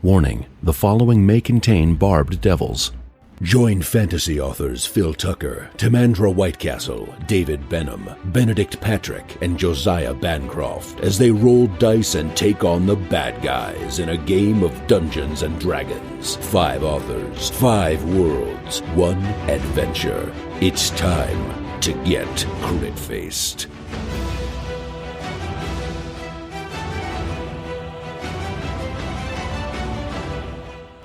Warning, the following may contain barbed devils. Join fantasy authors Phil Tucker, Timandra Whitecastle, David Benem, Benedict Patrick, and Josiah Bancroft as they roll dice and take on the bad guys in a game of Dungeons and Dragons. 5 authors, 5 worlds, 1 adventure. It's time to get crit-faced.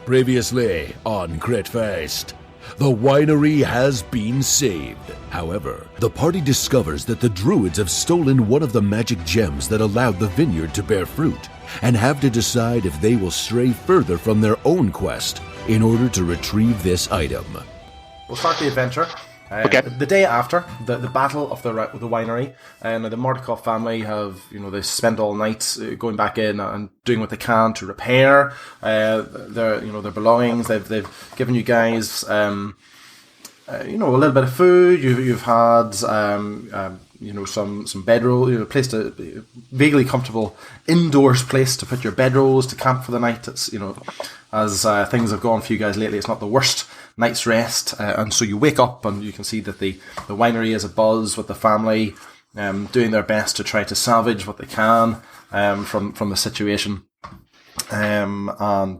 Previously on Crit-Faced, the winery has been saved. However, the party discovers that the druids have stolen one of the magic gems that allowed the vineyard to bear fruit, and have to decide if they will stray further from their own quest in order to retrieve this item. We'll start the adventure. Okay. The day after the battle of the winery, and the Mordecai family have, they spent all night going back in and doing what they can to repair their belongings. They've given you guys a little bit of food. You've had some bedroll, placed a vaguely comfortable indoors place to put your bedrolls to camp for the night. It's as things have gone for you guys lately, it's not the worst night's rest, and so you wake up and you can see that the winery is abuzz with the family, doing their best to try to salvage what they can from the situation. And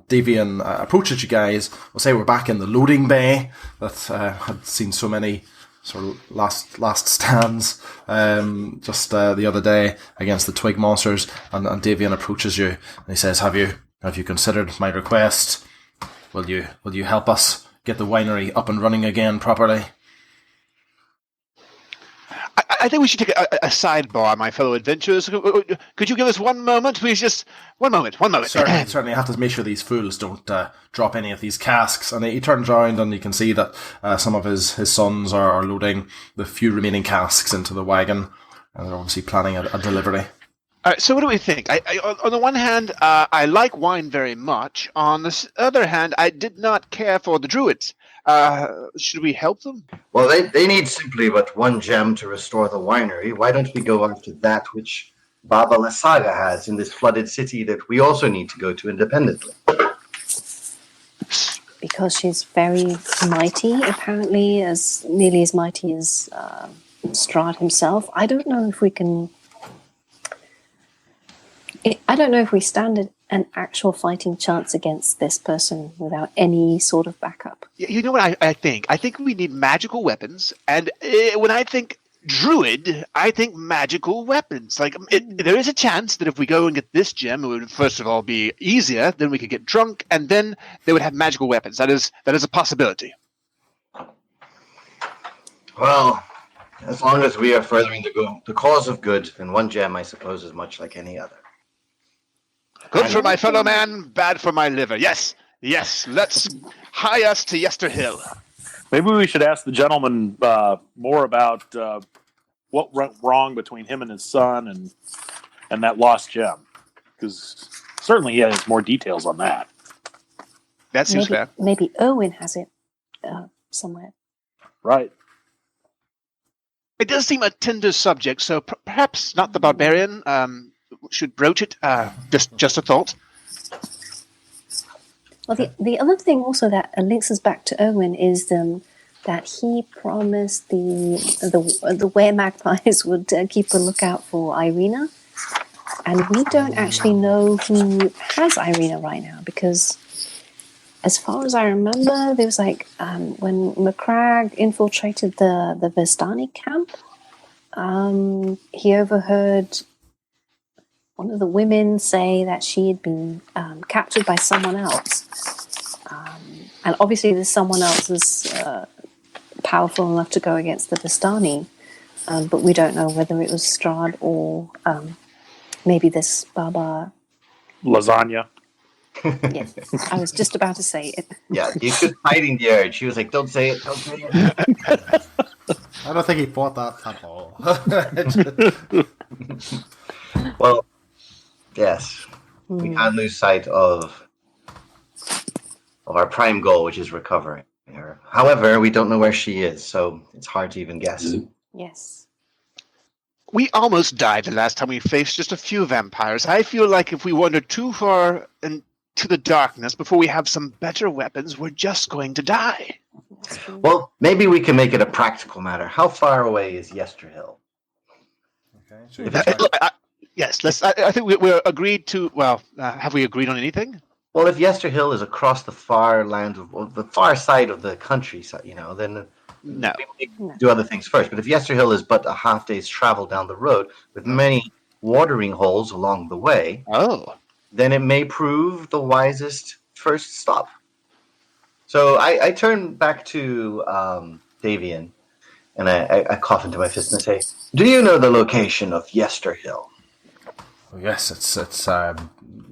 Davian approaches you guys. We'll say we're back in the loading bay that had seen so many sort of last stands just the other day against the twig monsters, and Davian approaches you and he says, Have you considered my request? Will you help us get the winery up and running again properly? I think we should take a sidebar, my fellow adventurers. Could you give us one moment, please? Just one moment. Certainly. I have to make sure these fools don't drop any of these casks. And he turns around and you can see that some of his sons are loading the few remaining casks into the wagon. And they're obviously planning a delivery. All right, so what do we think? On the one hand, I like wine very much. On the other hand, I did not care for the druids. Should we help them? Well, they need simply but one gem to restore the winery. Why don't we go after that which Baba Lasaga has in this flooded city that we also need to go to independently? Because she's very mighty, apparently, as nearly as mighty as Strahd himself. I don't know if we can... I don't know if we stand an actual fighting chance against this person without any sort of backup. You know what I think? I think we need magical weapons, and when I think druid, I think magical weapons. There is a chance that if we go and get this gem, it would first of all be easier, then we could get drunk, and then they would have magical weapons. That is a possibility. Well, as long as we are furthering the cause of good, then one gem, I suppose, is much like any other. Good for my fellow man, bad for my liver. Yes, let's hie us to Yester Hill. Maybe we should ask the gentleman more about what went wrong between him and his son and that lost gem. Because certainly he has more details on that. That seems fair. Maybe Owen has it somewhere. Right. It does seem a tender subject, so perhaps not the barbarian should broach it. Just a thought. Well, the other thing also that links us back to Owen is that he promised the were magpies would keep a lookout for Irina, and we don't actually know who has Irina right now, because as far as I remember, there was when McCragg infiltrated the Vistani camp, he overheard one of the women say that she had been captured by someone else. And obviously this someone else is powerful enough to go against the Vistani, but we don't know whether it was Strahd or maybe this Baba... Lasagna. Yes, I was just about to say it. Yeah, he's just hiding the urge. She was like, don't say it. I don't think he thought that at all. Well, yes, we can't lose sight of our prime goal, which is recovering her. However, we don't know where she is, so it's hard to even guess. Yes. We almost died the last time we faced just a few vampires. I feel like if we wandered too far into to the darkness before we have some better weapons, we're just going to die. That's true. Well, maybe we can make it a practical matter. How far away is Yester Hill? Okay, so you decide- Yes, I think we're agreed to. Well, have we agreed on anything? Well, if Yester Hill is across the far the far side of the countryside, then No. we do other things first. But if Yester Hill is but a half day's travel down the road with many watering holes along the way, Oh. then it may prove the wisest first stop. So I turn back to Davian, and I cough into my fist and say, "Do you know the location of Yester Hill?" Oh, yes, it's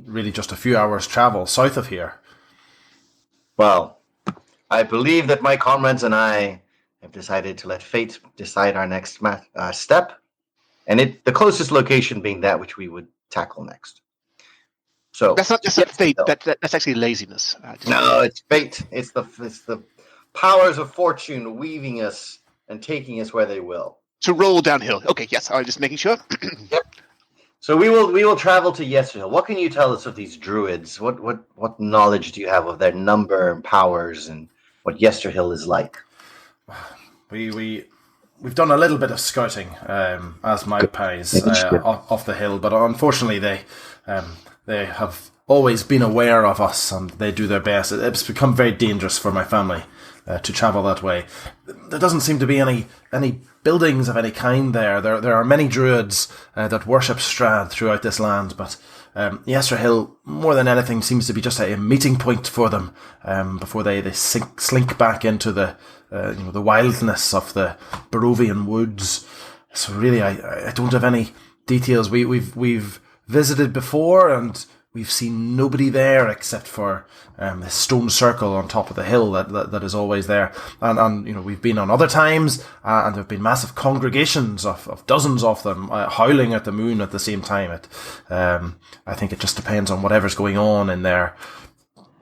really just a few hours' travel south of here. Well, I believe that my comrades and I have decided to let fate decide our next step, and the closest location being that which we would tackle next. So That's not just fate. That's actually laziness. No, it's fate. It's the powers of fortune weaving us and taking us where they will. To roll downhill. Okay, yes. I'm just making sure. Yep. So we will travel to Yester Hill. What can you tell us of these druids? What knowledge do you have of their number and powers and what Yester Hill is like? We've done a little bit of scouting as magpies off the hill, but unfortunately they have always been aware of us and they do their best. It's become very dangerous for my family to travel that way. There doesn't seem to be any buildings of any kind there. There are many druids that worship Strahd throughout this land, but Yester Hill, more than anything, seems to be just a meeting point for them before they slink back into the wildness of the Barovian woods. So really, I don't have any details. We've visited before and we've seen nobody there except for the stone circle on top of the hill that is always there. And we've been on other times and there have been massive congregations of dozens of them howling at the moon at the same time. I think it just depends on whatever's going on in their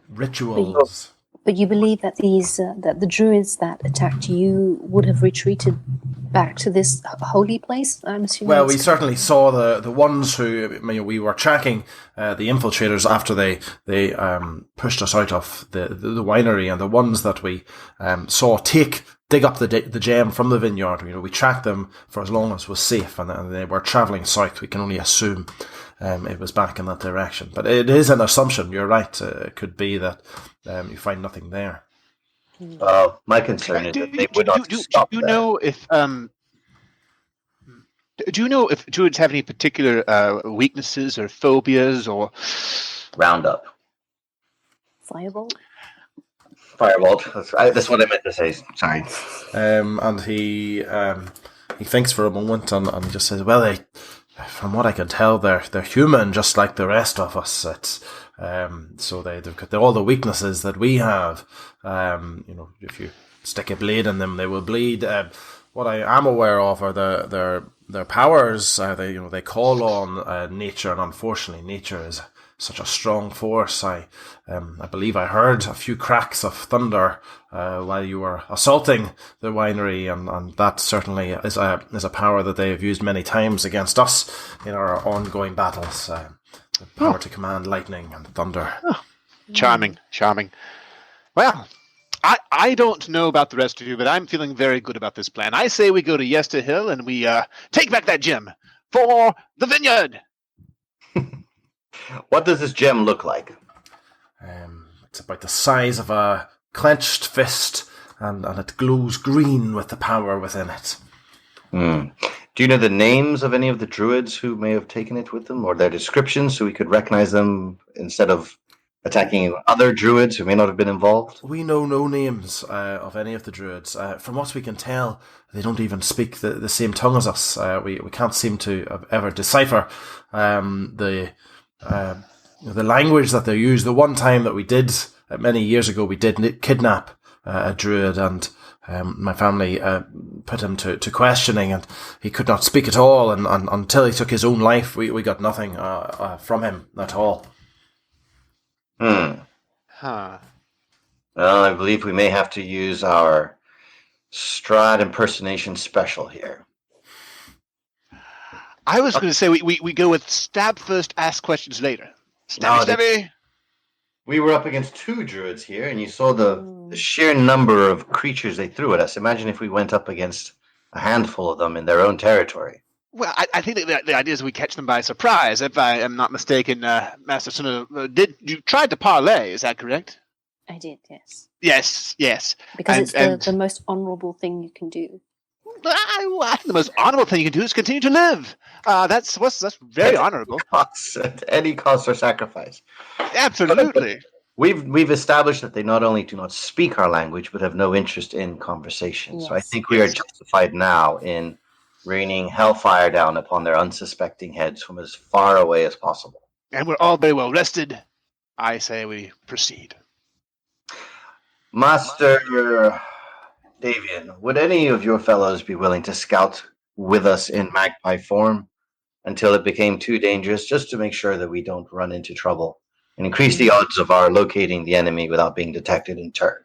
rituals. But you believe that that the druids that attacked you would have retreated back to this holy place? I'm assuming. Well, we certainly saw the ones who we were tracking the infiltrators after they pushed us out of the winery, and the ones that we saw dig up the gem from the vineyard. We tracked them for as long as was safe, and they were travelling south. We can only assume it was back in that direction, but it is an assumption. You're right. It could be that you find nothing there. My concern is that they would not stop do you know if druids have any particular weaknesses or phobias or Roundup? Firebolt. That's what I meant to say. Sorry. And he thinks for a moment and he just says, "Well, from what I can tell, they're human, just like the rest of us. It's so they've got all the weaknesses that we have. If you stick a blade in them, they will bleed. What I am aware of are their powers. They call on nature, and unfortunately, nature is such a strong force. I believe I heard a few cracks of thunder while you were assaulting the winery, and that certainly is a power that they have used many times against us in our ongoing battles. The power to command lightning and thunder." Charming. Well, I don't know about the rest of you, but I'm feeling very good about this plan. I say we go to Yester Hill and we take back that gem for the vineyard. What does this gem look like? It's about the size of a clenched fist, and it glows green with the power within it. Do you know the names of any of the druids who may have taken it with them, or their descriptions, so we could recognize them instead of attacking other druids who may not have been involved? We know no names of any of the druids. From what we can tell, they don't even speak the same tongue as us. We can't seem to ever decipher the language that they use. The one time that we did, many years ago, we did kidnap a druid, and my family put him to questioning, and he could not speak at all, and until he took his own life, we got nothing from him at all. Huh. Well, I believe we may have to use our Strahd impersonation special here. I was going to say we go with stab first, ask questions later. Stabby. we were up against 2 druids here, and you saw the sheer number of creatures they threw at us. Imagine if we went up against a handful of them in their own territory. Well, I think that the idea is we catch them by surprise. If I am not mistaken, Master Suna, you tried to parlay? Is that correct? I did, yes. Yes. Because it's the most honourable thing you can do. I think the most honourable thing you can do is continue to live. That's very honourable. At any cost or sacrifice. Absolutely. We've established that they not only do not speak our language, but have no interest in conversation. Yes. So I think we are justified now in raining hellfire down upon their unsuspecting heads from as far away as possible. And we're all very well rested. I say we proceed. Master Davian, would any of your fellows be willing to scout with us in magpie form until it became too dangerous, just to make sure that we don't run into trouble and increase the odds of our locating the enemy without being detected in turn?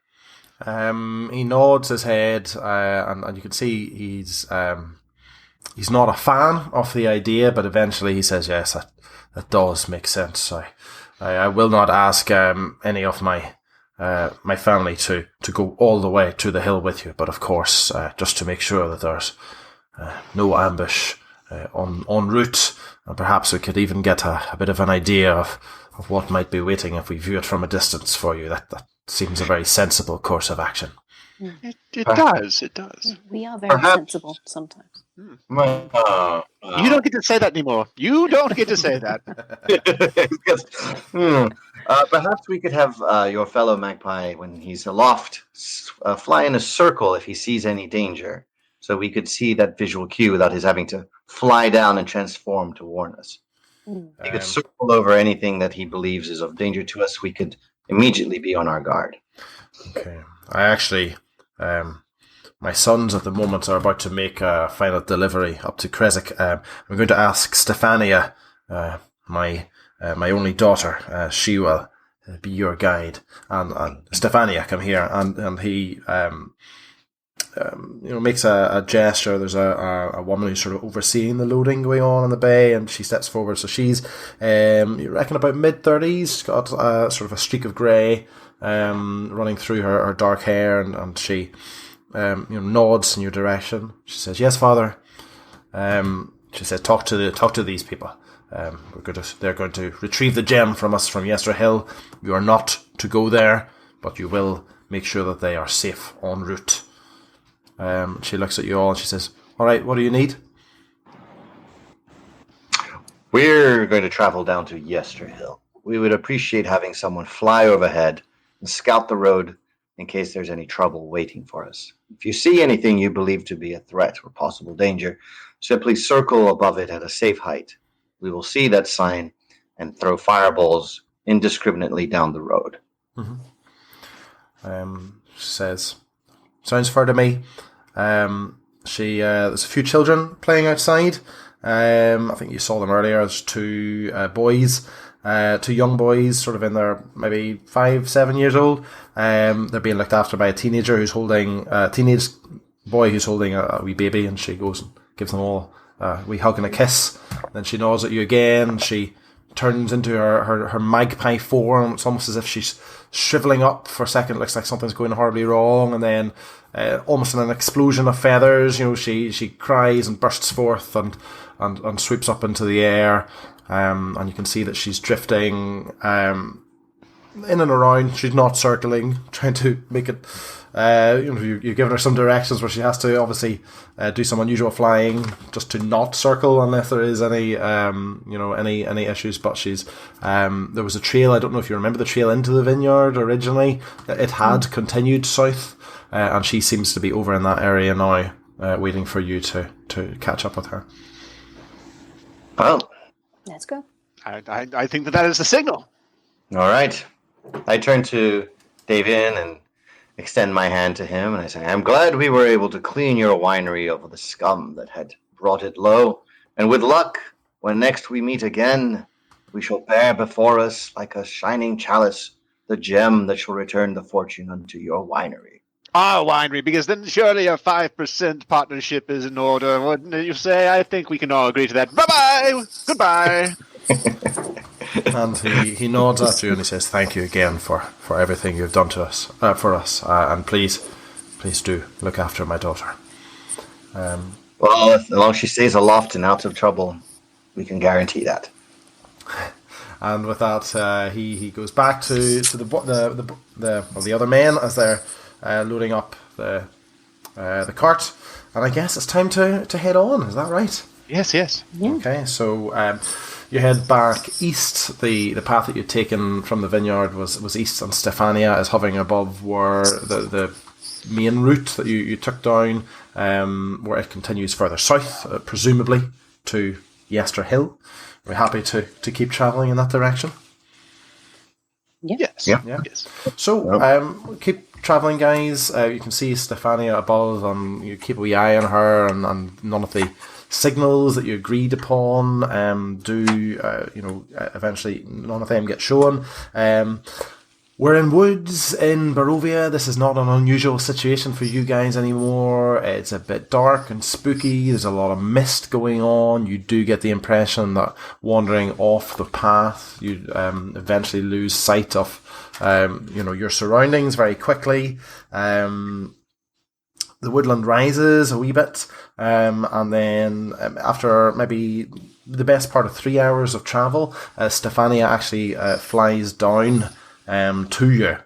He nods his head, and you can see he's not a fan of the idea, but eventually he says, yes, that does make sense. I will not ask any of my family to go all the way to the hill with you, but of course, just to make sure that there's no ambush en route, and perhaps we could even get a bit of an idea of what might be waiting if we view it from a distance for you. That seems a very sensible course of action. It does. We are very sensible sometimes. You don't get to say that anymore. You don't get to say that. Perhaps we could have your fellow magpie, when he's aloft, fly in a circle if he sees any danger, so we could see that visual cue without his having to fly down and transform to warn us. He could circle over anything that he believes is of danger to us. We could immediately be on our guard. Okay. I actually... my sons at the moment are about to make a final delivery up to Kresik. I'm going to ask Stefania, my only daughter. She will be your guide. And Stefania, come here. And he makes a gesture. There's a woman who's sort of overseeing the loading going on in the bay, and she steps forward. So she's, you reckon, about mid-30s. Got sort of a streak of grey running through her dark hair, and she nods in your direction. She says, "Yes, Father." She says, "Talk to these people. They're going to retrieve the gem from us from Yester Hill. You are not to go there, but you will make sure that they are safe en route." She looks at you all and she says, "All right, what do you need?" We're going to travel down to Yester Hill. We would appreciate having someone fly overhead and scout the road in case there's any trouble waiting for us. If you see anything you believe to be a threat or possible danger, simply circle above it at a safe height. We will see that sign and throw fireballs indiscriminately down the road. She says, "Sounds fair to me." There's a few children playing outside. I think you saw them earlier. There's 2 boys, 2 young boys, sort of in their maybe 5-7 years old. They're being looked after by a teenage boy who's holding a wee baby, and she goes and gives them all a wee hug and a kiss. Then she nods at you again. She turns into her magpie form. It's almost as if she's shriveling up for a second. It looks like something's going horribly wrong, and then almost in an explosion of feathers, she cries and bursts forth and swoops up into the air. And you can see that she's drifting in and around. She's not circling, trying to make it. You've given her some directions where she has to obviously do some unusual flying just to not circle unless there is any any issues. But she's there was a trail. I don't know if you remember the trail into the vineyard originally. It had continued south, and she seems to be over in that area now, waiting for you to catch up with her. Well, let's go. I think that is the signal. All right. I turn to Davian and extend my hand to him, and I say, "I'm glad we were able to clean your winery of the scum that had brought it low. And with luck, when next we meet again, we shall bear before us, like a shining chalice, the gem that shall return the fortune unto your winery." Our winery, because then surely a 5% partnership is in order, wouldn't you say? I think we can all agree to that. Bye-bye! Goodbye! And he nods at you and he says, "Thank you again for everything you've done to us, for us, and please do look after my daughter." Well, as long as she stays aloft and out of trouble, we can guarantee that. And with that, he goes back to the other men as they're loading up the cart, and I guess it's time to head on. Is that right? Yes. Yeah. Okay, so you head back east. The path that you'd taken from the vineyard was east, and Stefania is hovering above where the main route that you took down, where it continues further south, presumably to Yester Hill. Are we happy to keep travelling in that direction? Yes. Yeah. Yes. So keep travelling, guys. You can see Stefania above, and you keep a wee eye on her, and none of the signals that you agreed upon eventually none of them get shown. We're in woods in Barovia. This is not an unusual situation for you guys anymore. It's a bit dark and spooky. There's a lot of mist going on. You do get the impression that wandering off the path, you eventually lose sight of your surroundings very quickly. The woodland rises a wee bit, and then after maybe the best part of 3 hours of travel, Stefania actually flies down to you,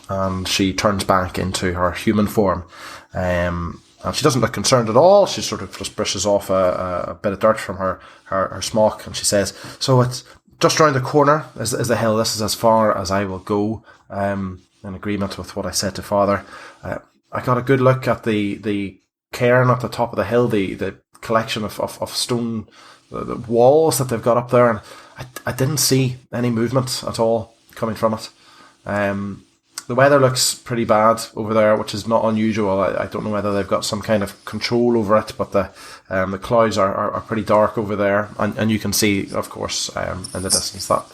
and she turns back into her human form. And she doesn't look concerned at all. She sort of just brushes off a bit of dirt from her smock, and she says, "So it's just round the corner is the hill. This is as far as I will go, in agreement with what I said to Father. I got a good look at the cairn at the top of the hill, the collection of stone the walls that they've got up there, and I didn't see any movement at all coming from it. The weather looks pretty bad over there, which is not unusual. I don't know whether they've got some kind of control over it, but the clouds are pretty dark over there, and you can see, of course, in the distance that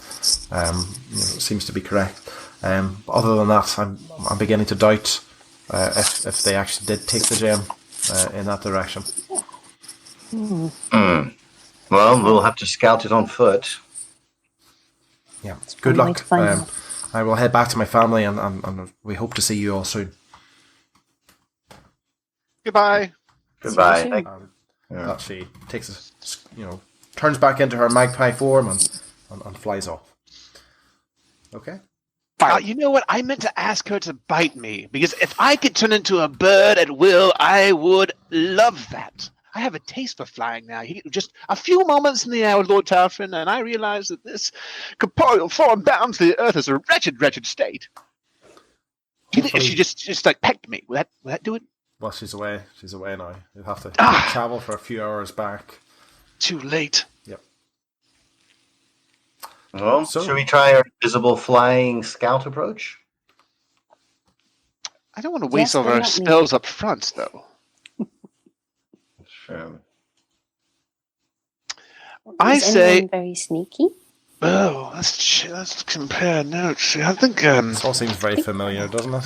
seems to be correct. But other than that, I'm beginning to doubt if they actually did take the gem in that direction. Well, we'll have to scout it on foot. Yeah, good luck. I will head back to my family, and we hope to see you all soon. Goodbye. Goodbye. That she takes turns back into her magpie form and flies off. Okay. You know what? I meant to ask her to bite me, because if I could turn into a bird at will, I would love that. I have a taste for flying now. Just a few moments in the air with Lord Talfrin, and I realize that this corporeal form bound to the earth is a wretched, wretched state. If she just like pecked me, will that do it? Well, she's away. She's away now. You'll have to travel for a few hours back. Too late. Yep. Well, should we try our invisible flying scout approach? I don't want to waste all our spells up front, though. Sure. I say very sneaky. Oh, let's compare notes. I think this all seems very familiar, doesn't it?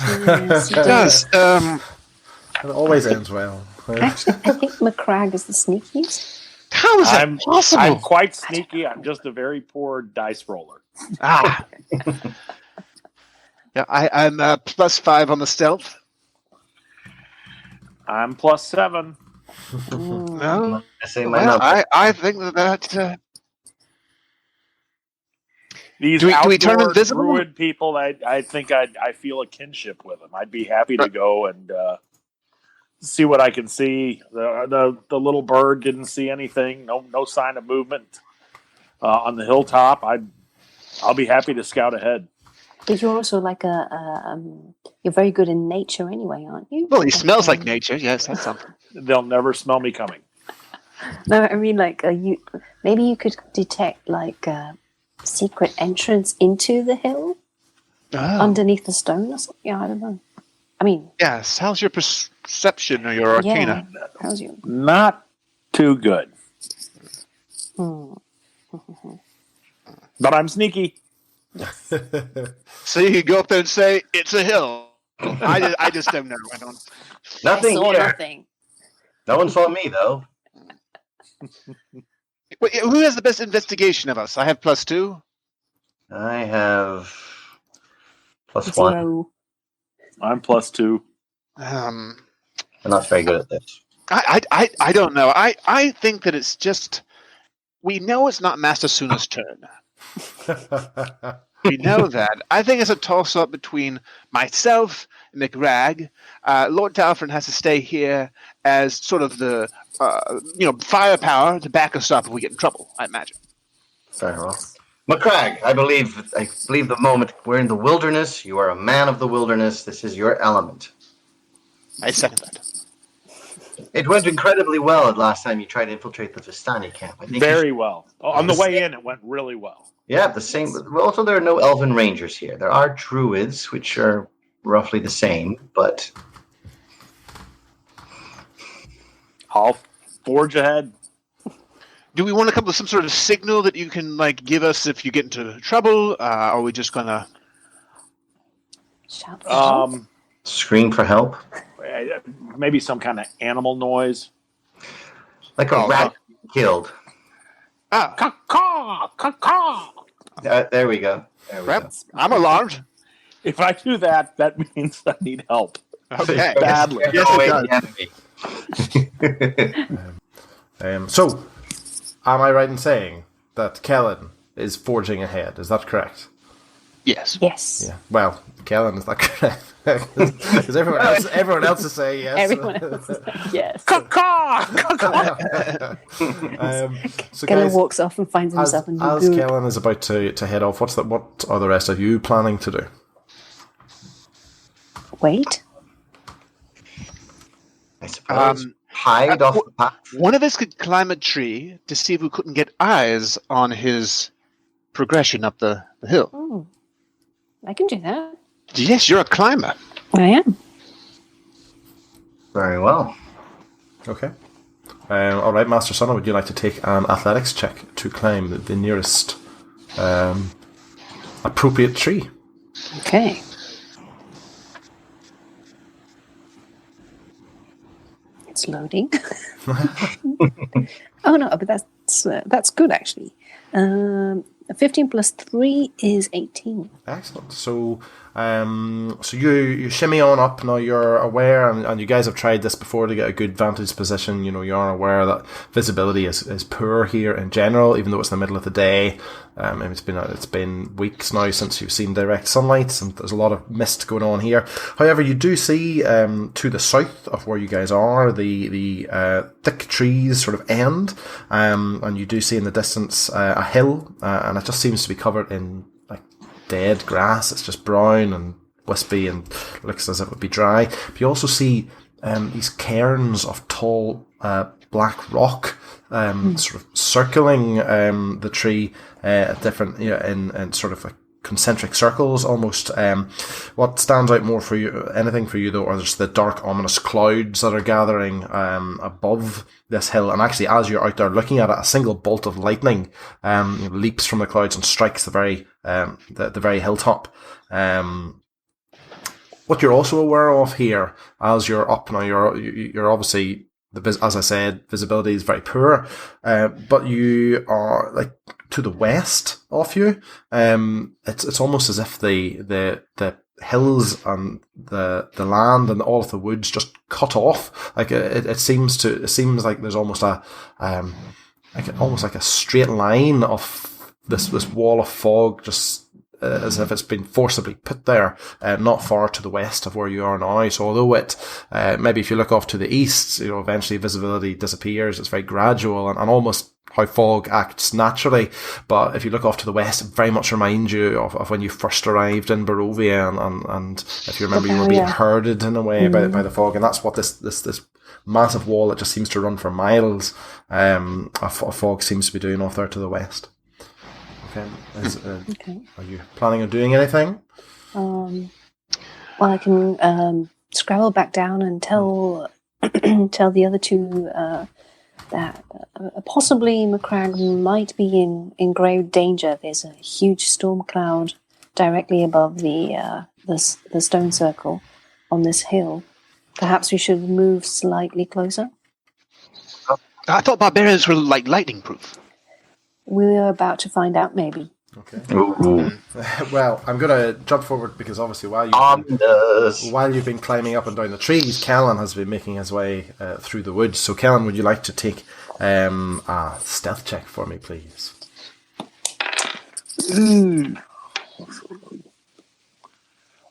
Yes, it does. It always ends well. Actually, I think McCrag is the sneakiest. How is that possible? I'm quite sneaky. I'm just a very poor dice roller. Yeah, I'm +5 on the stealth. I'm +7. No, I say my number. I think that these do we turn outdoor invisible? druid people, I think I feel a kinship with them. I'd be happy to go and see what I can see. The little bird didn't see anything. No sign of movement on the hilltop. I'll be happy to scout ahead. But you're also like you're very good in nature anyway, aren't you? Well, he smells like nature. Yes, that's something. They'll never smell me coming. No, I mean maybe you could detect like a secret entrance into the hill underneath the stone or something. Yeah, I don't know. I mean, yes. How's your perception or your arcana? Yeah. How's your? Not too good. But I'm sneaky. So you can go up there and say it's a hill. I just don't know. I don't. Nothing I saw here. nothing. No one saw me though. Wait, who has the best investigation of us? I have +2. I have +1. 0. I'm +2. Um, I'm not very good at this. I don't know. I think that it's just we know it's not Master Suna's turn. We know that. I think it's a toss-up between myself and McRag. Lord Talfrin has to stay here as sort of the firepower to back us up if we get in trouble, I imagine. Very well. McCrag, I believe the moment we're in the wilderness, you are a man of the wilderness. This is your element. I second that. It went incredibly well the last time you tried to infiltrate the Vistani camp. I think Very well. On the way in, it went really well. Yeah, the same. Also, there are no elven rangers here. There are druids, which are roughly the same, but I'll forge ahead. Do we want to come with some sort of signal that you can give us if you get into trouble? Or are we just gonna Shout for help. scream for help, Maybe some kind of animal noise. like a rat killed. Caw-caw! Caw-caw! There we go. I'm alarmed. If I do that, that means I need help. Okay. Badly. Yes, it does. So, am I right in saying that Kellen is forging ahead? Is that correct? Yes. Yes. Yeah. Well, Kellen, is that correct? Because everyone else is saying yes. Everyone else is like, yes. Caw-caw! Caw-caw! So Kellen guys, walks off and finds himself in as the group. Kellen is about to head off, what are the rest of you planning to do? Wait. I suppose hide off the path. One of us could climb a tree to see if we couldn't get eyes on his progression up the hill. Oh, I can do that. Yes, you're a climber. I am. Very well. Okay. All right, Master Sonna, would you like to take an athletics check to climb the nearest appropriate tree? Okay. It's loading. Oh no, but that's good actually. 15 plus 3 is 18. Excellent. So you shimmy on up. Now you're aware, and you guys have tried this before to get a good vantage position. You are aware that visibility is poor here in general, even though it's the middle of the day. It's been weeks now since you've seen direct sunlight, and there's a lot of mist going on here. However, you do see to the south of where you guys are the thick trees sort of end, and you do see in the distance a hill, and it just seems to be covered in dead grass. It's just brown and wispy and looks as if it would be dry. But you also see these cairns of tall black rock sort of circling the tree at different, in sort of concentric circles almost. What stands out more for you, anything for you though, are just the dark ominous clouds that are gathering above this hill. And actually, as you're out there looking at it, a single bolt of lightning leaps from the clouds and strikes the very hilltop. What you're also aware of here, as you're up now, you're obviously, as I said, visibility is very poor, but you are to the west of you. It's almost as if the hills and the land and all of the woods just cut off. It seems like there's almost almost like a straight line of this wall of fog, just as if it's been forcibly put there, not far to the west of where you are now. So although maybe if you look off to the east, eventually visibility disappears. It's very gradual and almost how fog acts naturally. But if you look off to the west, it very much reminds you of when you first arrived in Barovia, and if you remember, you were being herded in a way by the fog, and that's what this massive wall that just seems to run for miles of fog seems to be doing off there to the west. Okay. Okay. Are you planning on doing anything? Well, I can scrabble back down and tell the other two that possibly McCrag might be in grave danger. There's a huge storm cloud directly above the stone circle on this hill. Perhaps we should move slightly closer. I thought barbarians were lightning proof. We're about to find out, maybe. Okay. Ooh. Well, I'm going to jump forward because obviously Ominous. while you've been climbing up and down the trees, Callan has been making his way through the woods. So, Callan, would you like to take a stealth check for me, please?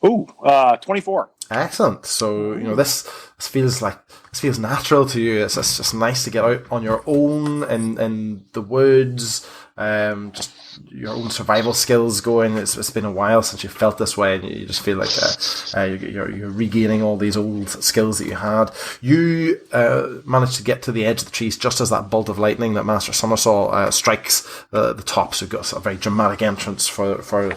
Ooh, 24. Excellent. So this feels natural to you. It's just nice to get out on your own in the woods. Just your own survival skills going. It's been a while since you felt this way, and you just feel like you're regaining all these old skills that you had. You managed to get to the edge of the trees just as that bolt of lightning that Master Summersaw strikes the top. So you've got a very dramatic entrance for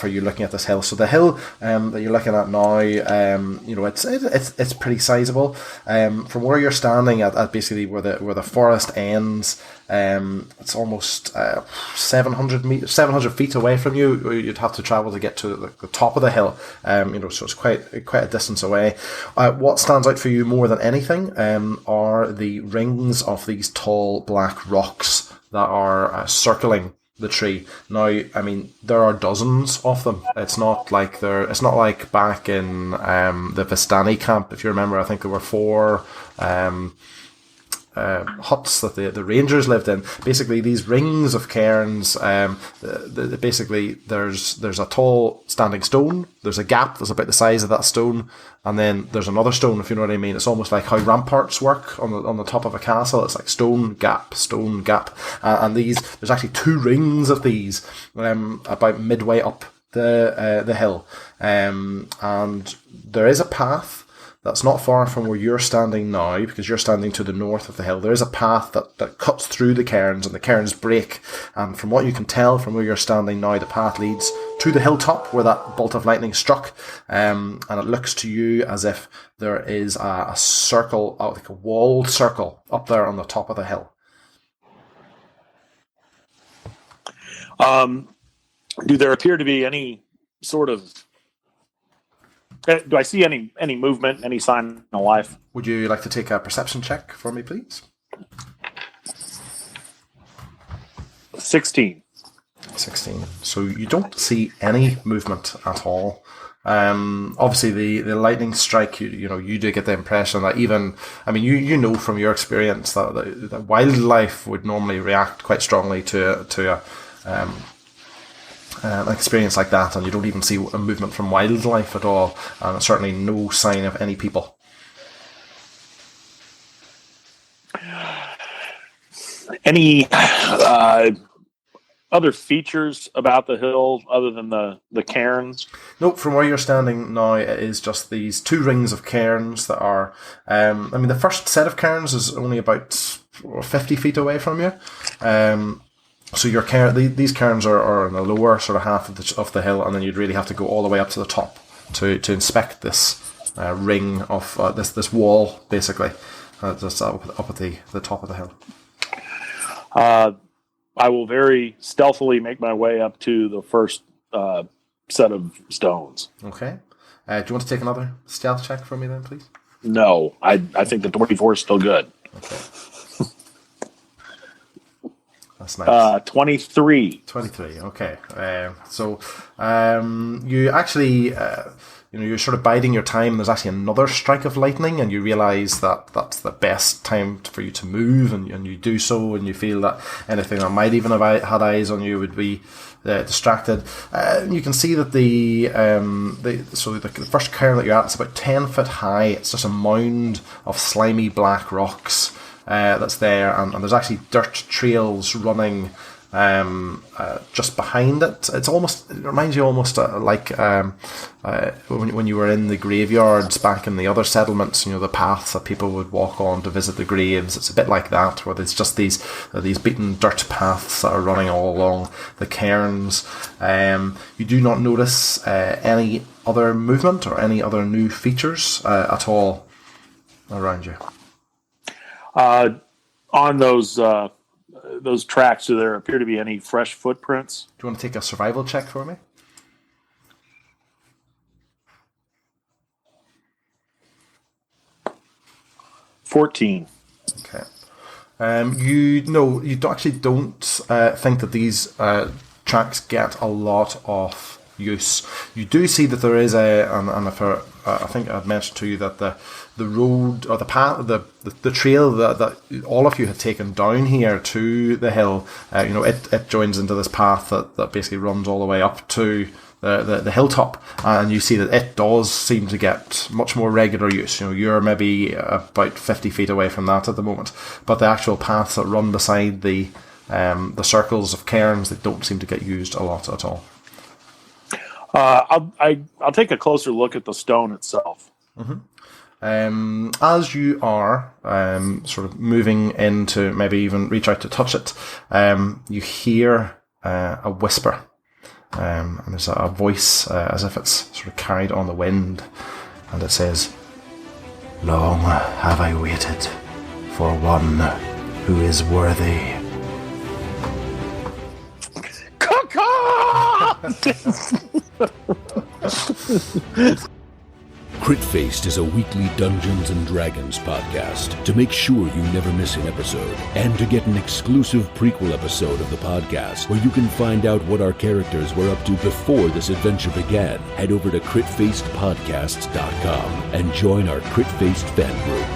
you looking at this hill. So the hill that you're looking at now, it's pretty sizable. From where you're standing at basically where the forest ends. It's almost 700 feet away from you. You'd have to travel to get to the top of the hill. So it's quite a distance away. What stands out for you more than anything are the rings of these tall black rocks that are circling the tree. Now, I mean, there are dozens of them. It's not like back in the Vistani camp. If you remember, I think there were 4. Huts that the rangers lived in. Basically, these rings of cairns. Basically, there's a tall standing stone. There's a gap that's about the size of that stone, and then there's another stone. If you know what I mean, it's almost like how ramparts work on the top of a castle. It's like stone gap, and there's actually 2 rings of these about midway up the hill, and there is a path. That's not far from where you're standing now, because you're standing to the north of the hill. There is a path that cuts through the cairns, and the cairns break. And from what you can tell from where you're standing now, the path leads to the hilltop where that bolt of lightning struck. And it looks to you as if there is a circle, like a walled circle, up there on the top of the hill. Do there appear to be any sort of... Do I see any movement, any sign of life? Would you like to take a perception check for me, please? 16. So you don't see any movement at all. Obviously, the lightning strike, you do get the impression that even, I mean, you know from your experience that wildlife would normally react quite strongly to an experience like that, and you don't even see a movement from wildlife at all, and certainly no sign of any people. Any other features about the hill other than the cairns? Nope, from where you're standing now, it is just these 2 rings of cairns that are, the first set of cairns is only about 50 feet away from you. So these cairns are in the lower sort of half of the hill, and then you'd really have to go all the way up to the top to inspect this ring of this wall, basically, just up at the top of the hill. I will very stealthily make my way up to the first set of stones. Okay. Do you want to take another stealth check for me then, please? No, I think the 24 is still good. Okay. That's nice. 23. 23, okay. So you actually, you're sort of biding your time. There's actually another strike of lightning, and you realise that that's the best time for you to move, and you do so, and you feel that anything that might even have had eyes on you would be distracted. You can see that the first cairn that you're at is about 10 foot high. It's just a mound of slimy black rocks. That's there, and there's actually dirt trails running just behind it. It reminds you almost like when you were in the graveyards back in the other settlements. The paths that people would walk on to visit the graves. It's a bit like that, where there's just these beaten dirt paths that are running all along the cairns. You do not notice any other movement or any other new features at all around you. On those tracks, do there appear to be any fresh footprints? Do you want to take a survival check for me? $14. Okay. You actually don't think that these tracks get a lot of use. You do see that there is I think I'd mentioned to you that the road or the path, the trail that all of you had taken down here to the hill, it joins into this path that basically runs all the way up to the hilltop, and you see that it does seem to get much more regular use. You're maybe about 50 feet away from that at the moment, but the actual paths that run beside the circles of cairns, they don't seem to get used a lot at all. I'll take a closer look at the stone itself. Mm-hmm. As you are sort of moving in to maybe even reach out to touch it, you hear a whisper. And there's a voice as if it's sort of carried on the wind, and it says, "Long have I waited for one who is worthy." Crit-Faced is a weekly Dungeons & Dragons podcast. To make sure you never miss an episode, and to get an exclusive prequel episode of the podcast where you can find out what our characters were up to before this adventure began, head over to critfacedpodcasts.com and join our Crit-Faced fan group.